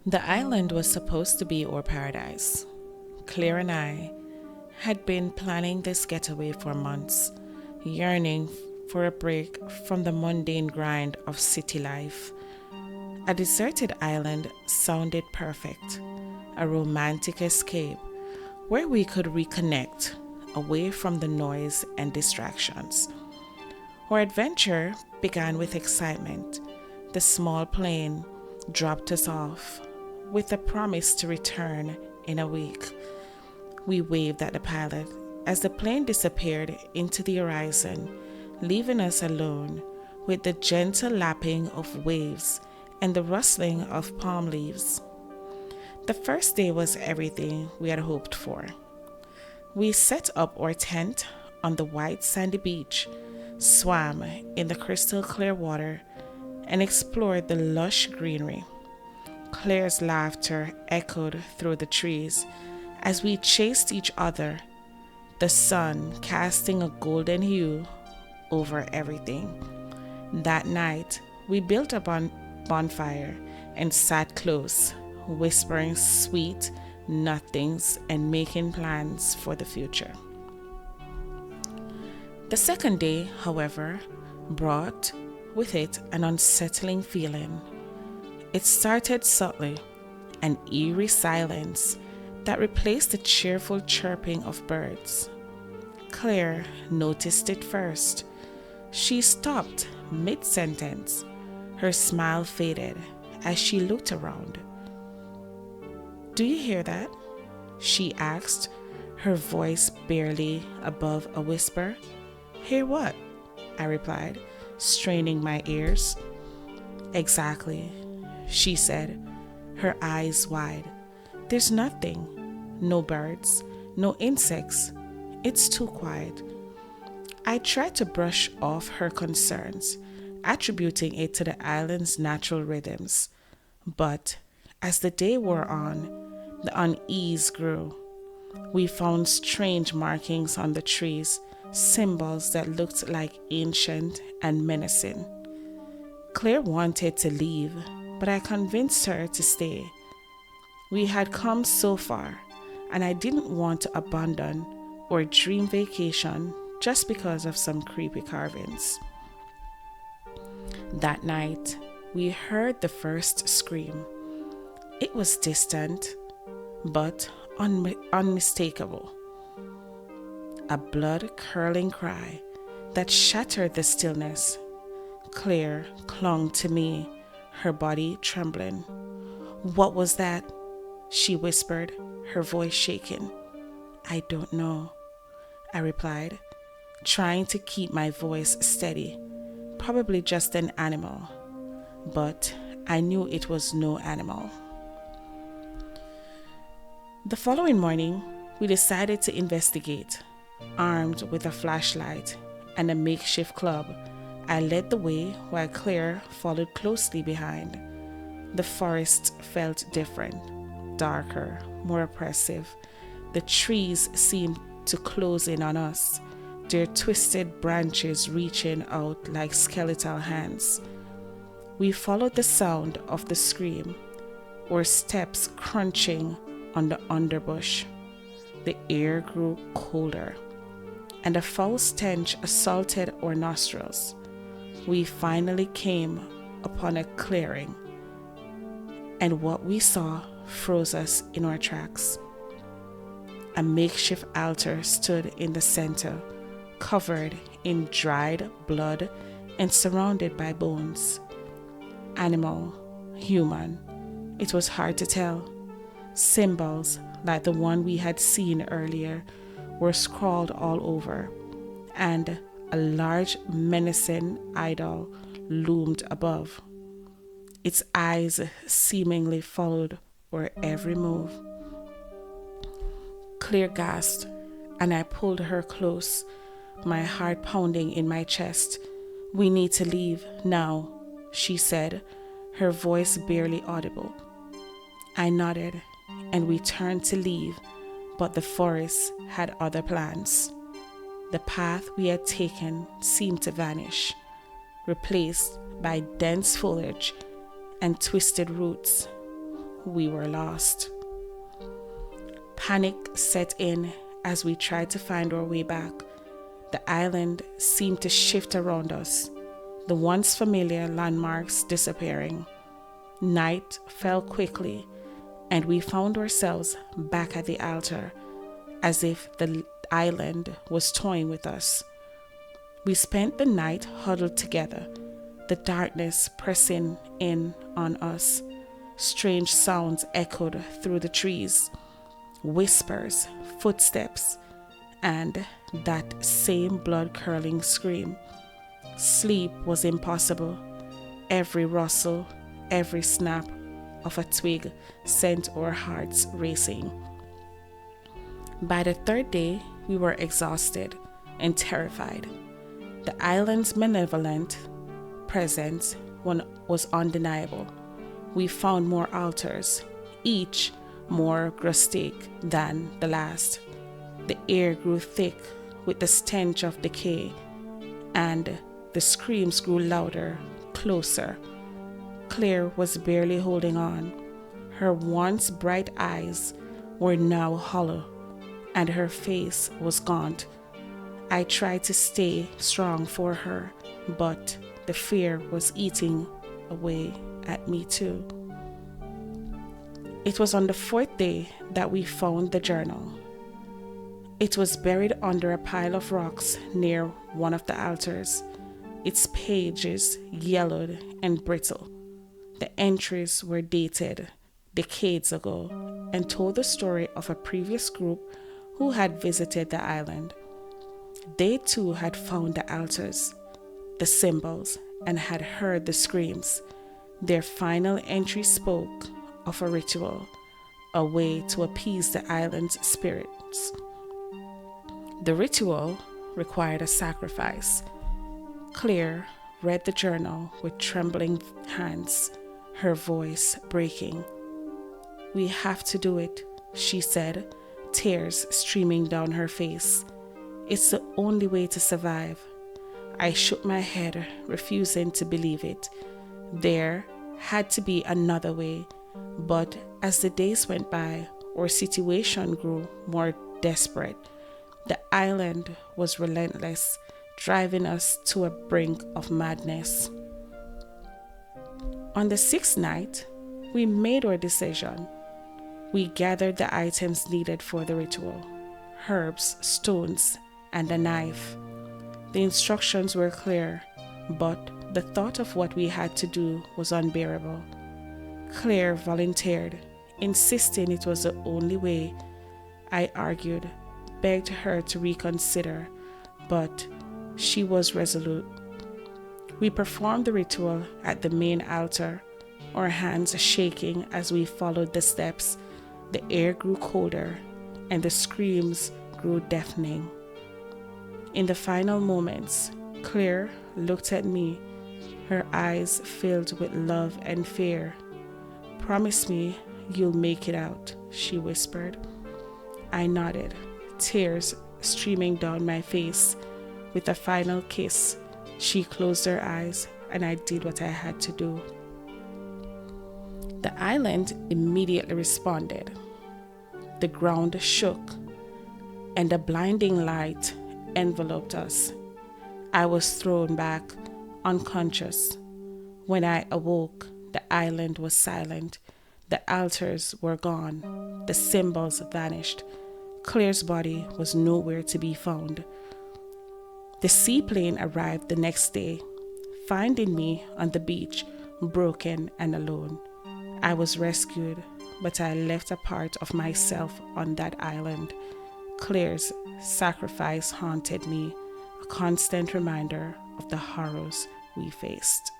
The island was supposed to be our paradise. Claire and I had been planning this getaway for months, yearning for a break from the mundane grind of city life. A deserted island sounded perfect, a romantic escape where we could reconnect away from the noise and distractions. Our adventure began with excitement. The small plane dropped us off with a promise to return in a week. We waved at the pilot as the plane disappeared into the horizon, leaving us alone with the gentle lapping of waves and the rustling of palm leaves. The first day was everything we had hoped for. We set up our tent on the white sandy beach, swam in the crystal clear water, and explored the lush greenery. Claire's laughter echoed through the trees as we chased each other, the sun casting a golden hue over everything. That night, we built a bonfire and sat close, whispering sweet nothings and making plans for the future. The second day, however, brought with it an unsettling feeling. It started subtly, an eerie silence that replaced the cheerful chirping of birds. Claire noticed it first. She stopped mid-sentence. Her smile faded as she looked around. "Do you hear that?" she asked, her voice barely above a whisper. "Hear what?" I replied, straining my ears. "Exactly," she said, her eyes wide. "There's nothing. No birds, no insects. It's too quiet." I tried to brush off her concerns, attributing it to the island's natural rhythms. But as the day wore on, the unease grew. We found strange markings on the trees, symbols that looked like ancient and menacing. Claire wanted to leave, but I convinced her to stay. We had come so far, and I didn't want to abandon our dream vacation just because of some creepy carvings. That night, we heard the first scream. It was distant, but unmistakable. A blood-curdling cry that shattered the stillness. Claire clung to me, her body trembling. "What was that?" she whispered, her voice shaking. "I don't know," I replied, trying to keep my voice steady. Probably just an animal, but I knew it was no animal. The following morning, we decided to investigate. Armed with a flashlight and a makeshift club, I led the way while Claire followed closely behind. The forest felt different, darker, more oppressive. The trees seemed to close in on us, their twisted branches reaching out like skeletal hands. We followed the sound of the scream, our steps crunching on the underbush. The air grew colder, and a foul stench assaulted our nostrils. We finally came upon a clearing, and what we saw froze us in our tracks. A makeshift altar stood in the center, covered in dried blood and surrounded by bones. Animal, human, it was hard to tell. Symbols like the one we had seen earlier were scrawled all over, and a large menacing idol loomed above. Its eyes seemingly followed our every move. Claire gasped, and I pulled her close, my heart pounding in my chest. "We need to leave now," she said, her voice barely audible. I nodded, and we turned to leave, but the forest had other plans. The path we had taken seemed to vanish, replaced by dense foliage and twisted roots. we were lost. Panic set in as we tried to find our way back. The island seemed to shift around us, the once familiar landmarks disappearing. Night fell quickly, and we found ourselves back at the altar, as if the island was toying with us. We spent the night huddled together, the darkness pressing in on us. Strange sounds echoed through the trees, whispers, footsteps, and that same blood-curdling scream. Sleep was impossible. Every rustle, every snap of a twig sent our hearts racing. By the third day, we were exhausted and terrified. The island's malevolent presence was undeniable. We found more altars, each more grotesque than the last. The air grew thick with the stench of decay, and the screams grew louder, closer. Claire was barely holding on. Her once bright eyes were now hollow, and her face was gaunt. I tried to stay strong for her, but the fear was eating away at me too. It was on the fourth day that we found the journal. It was buried under a pile of rocks near one of the altars, its pages yellowed and brittle. The entries were dated decades ago and told the story of a previous group who had visited the island. They too had found the altars, the symbols, and had heard the screams. Their final entry spoke of a ritual, a way to appease the island's spirits. The ritual required a sacrifice. Claire read the journal with trembling hands, her voice breaking. "We have to do it," she said, tears streaming down her face. "It's the only way to survive." I shook my head, refusing to believe it. There had to be another way, but as the days went by, our situation grew more desperate. The island was relentless, driving us to a brink of madness. On the sixth night, we made our decision. We gathered the items needed for the ritual: herbs, stones, and a knife. The instructions were clear, but the thought of what we had to do was unbearable. Claire volunteered, insisting it was the only way. I argued, begged her to reconsider, but she was resolute. We performed the ritual at the main altar, our hands shaking as we followed the steps. The air grew colder, and the screams grew deafening. In the final moments, Claire looked at me, her eyes filled with love and fear. "Promise me you'll make it out," she whispered. I nodded, tears streaming down my face. With a final kiss, she closed her eyes, and I did what I had to do. The island immediately responded. The ground shook, and a blinding light enveloped us. I was thrown back, unconscious. When I awoke, the island was silent. The altars were gone. The symbols vanished. Claire's body was nowhere to be found. The seaplane arrived the next day, finding me on the beach, broken and alone. I was rescued, but I left a part of myself on that island. Claire's sacrifice haunted me, a constant reminder of the horrors we faced.